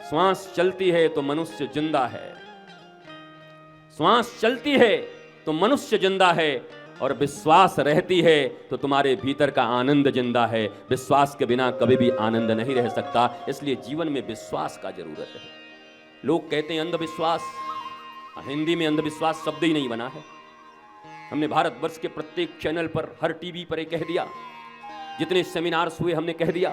श्वास चलती है तो मनुष्य जिंदा है, श्वास चलती है तो मनुष्य जिंदा है, और विश्वास रहती है तो तुम्हारे भीतर का आनंद जिंदा है। विश्वास के बिना कभी भी आनंद नहीं रह सकता, इसलिए जीवन में विश्वास का जरूरत है। लोग कहते हैं अंधविश्वास, हिंदी में अंधविश्वास शब्द ही नहीं बना है। हमने भारतवर्ष के प्रत्येक चैनल पर, हर टीवी पर कह दिया, जितने सेमिनार्स हुए हमने कह दिया,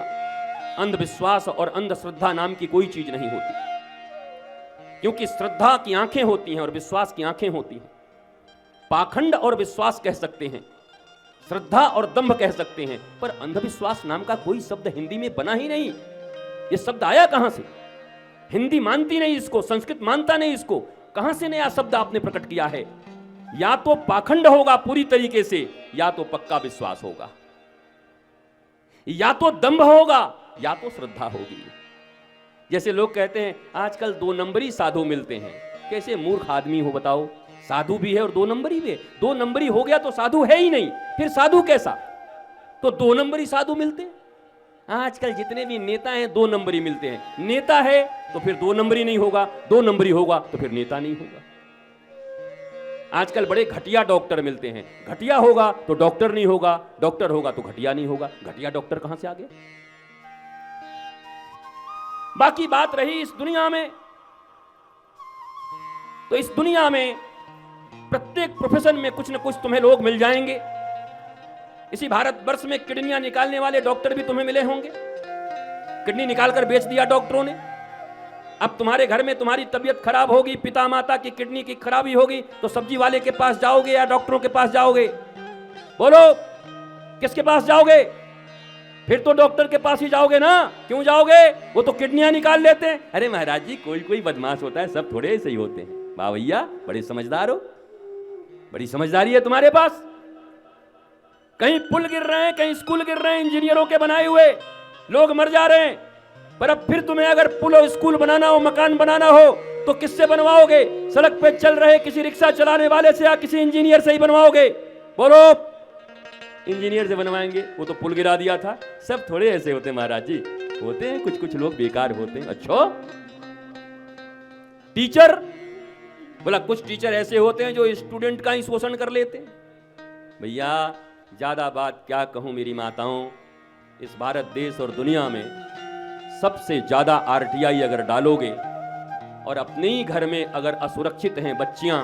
अंधविश्वास और अंधश्रद्धा नाम की कोई चीज नहीं होती, क्योंकि श्रद्धा की आंखें होती हैं और विश्वास की आंखें होती हैं। पाखंड और विश्वास कह सकते हैं, श्रद्धा और दंभ कह सकते हैं, पर अंधविश्वास नाम का कोई शब्द हिंदी में बना ही नहीं। यह शब्द आया कहां से? हिंदी मानती नहीं इसको, संस्कृत मानता नहीं इसको, कहां से नया शब्द आपने प्रकट किया है? या तो पाखंड होगा पूरी तरीके से, या तो पक्का विश्वास होगा, या तो दंभ होगा, या तो श्रद्धा होगी। जैसे लोग कहते हैं आजकल 2 नंबरी साधु मिलते हैं। कैसे मूर्ख आदमी हो बताओ, साधु भी है और 2 नंबरी भी है। 2 नंबरी हो गया तो साधु है ही नहीं, फिर साधु कैसा? तो 2 नंबरी साधु मिलते हैं। आजकल जितने भी नेता हैं 2 नंबरी मिलते हैं। नेता है तो फिर 2 नंबरी नहीं होगा, 2 नंबरी होगा तो फिर नेता नहीं होगा। आजकल बड़े घटिया डॉक्टर मिलते हैं, घटिया होगा तो डॉक्टर नहीं होगा, डॉक्टर होगा तो घटिया नहीं होगा। घटिया डॉक्टर कहां से आ गया? बाकी बात रही इस दुनिया में, तो इस दुनिया में प्रत्येक प्रोफेशन में कुछ न कुछ तुम्हें लोग मिल जाएंगे। इसी भारतवर्ष में किडनियां निकालने वाले डॉक्टर भी तुम्हें मिले होंगे। किडनी निकालकर बेच दिया डॉक्टरों ने। अब तुम्हारे घर में तुम्हारी तबीयत खराब होगी, पिता माता की किडनी की खराबी होगी, तो सब्जी वाले के पास जाओगे या डॉक्टरों के पास जाओगे? बोलो, किसके पास जाओगे? फिर तो डॉक्टर के पास ही जाओगे ना। क्यों जाओगे? वो तो किडनियां निकाल लेते हैं। अरे महाराज जी, कोई कोई बदमाश होता है, सब थोड़े ऐसे ही होते हैं। वाह भैया, बड़े समझदार हो, बड़ी समझदारी है तुम्हारे पास। कहीं पुल गिर रहे हैं, कहीं स्कूल गिर रहे हैं, इंजीनियरों के बनाए हुए, लोग मर जा रहे हैं। पर अब फिर तुम्हें अगर पुल और स्कूल बनाना हो, मकान बनाना हो, तो किससे बनवाओगे? सड़क पे चल रहे किसी रिक्शा चलाने वाले से या किसी इंजीनियर से ही बनवाओगे? बोलो, इंजीनियर से बनवाएंगे, वो तो पुल गिरा दिया था। सब थोड़े ऐसे होते महाराज जी, होते हैं कुछ कुछ लोग बेकार होते हैं। अच्छा, टीचर बोला, कुछ टीचर ऐसे होते हैं जो स्टूडेंट का ही शोषण कर लेते हैं। भैया ज्यादा बात क्या कहूं मेरी माताओं, इस भारत देश और दुनिया में सबसे ज्यादा आरटीआई अगर डालोगे और अपने ही घर में अगर असुरक्षित हैं बच्चियां,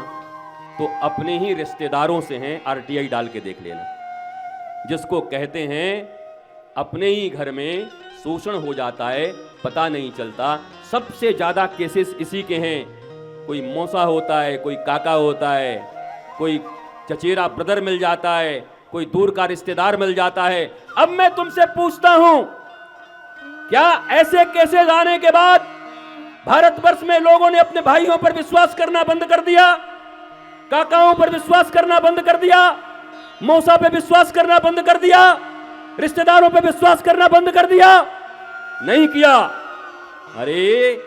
तो अपने ही रिश्तेदारों से हैं आरटीआई डाल के देख लेना। जिसको कहते हैं अपने ही घर में शोषण हो जाता है, पता नहीं चलता। सबसे ज्यादा केसेस इसी के हैं। कोई मौसा होता है, कोई काका होता है, कोई चचेरा ब्रदर मिल जाता है, कोई दूर का रिश्तेदार मिल जाता है। अब मैं तुमसे पूछता हूं, क्या ऐसे केसेस आने के बाद भारतवर्ष में लोगों ने अपने भाइयों पर विश्वास करना बंद कर दिया? काकाओं पर विश्वास करना बंद कर दिया? मौसा पे विश्वास करना बंद कर दिया? रिश्तेदारों पे विश्वास करना बंद कर दिया? नहीं किया। अरे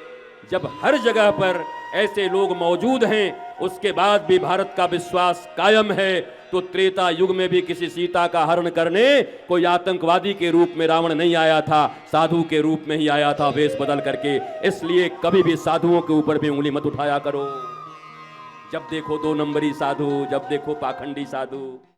जब हर जगह पर ऐसे लोग मौजूद हैं, उसके बाद भी भारत का विश्वास कायम है, तो त्रेता युग में भी किसी सीता का हरण करने कोई आतंकवादी के रूप में रावण नहीं आया था, साधु के रूप में ही आया था, वेश बदल करके। इसलिए कभी भी साधुओं के ऊपर भी उंगली मत उठाया करो। जब देखो 2 नंबरी साधु, जब देखो पाखंडी साधु।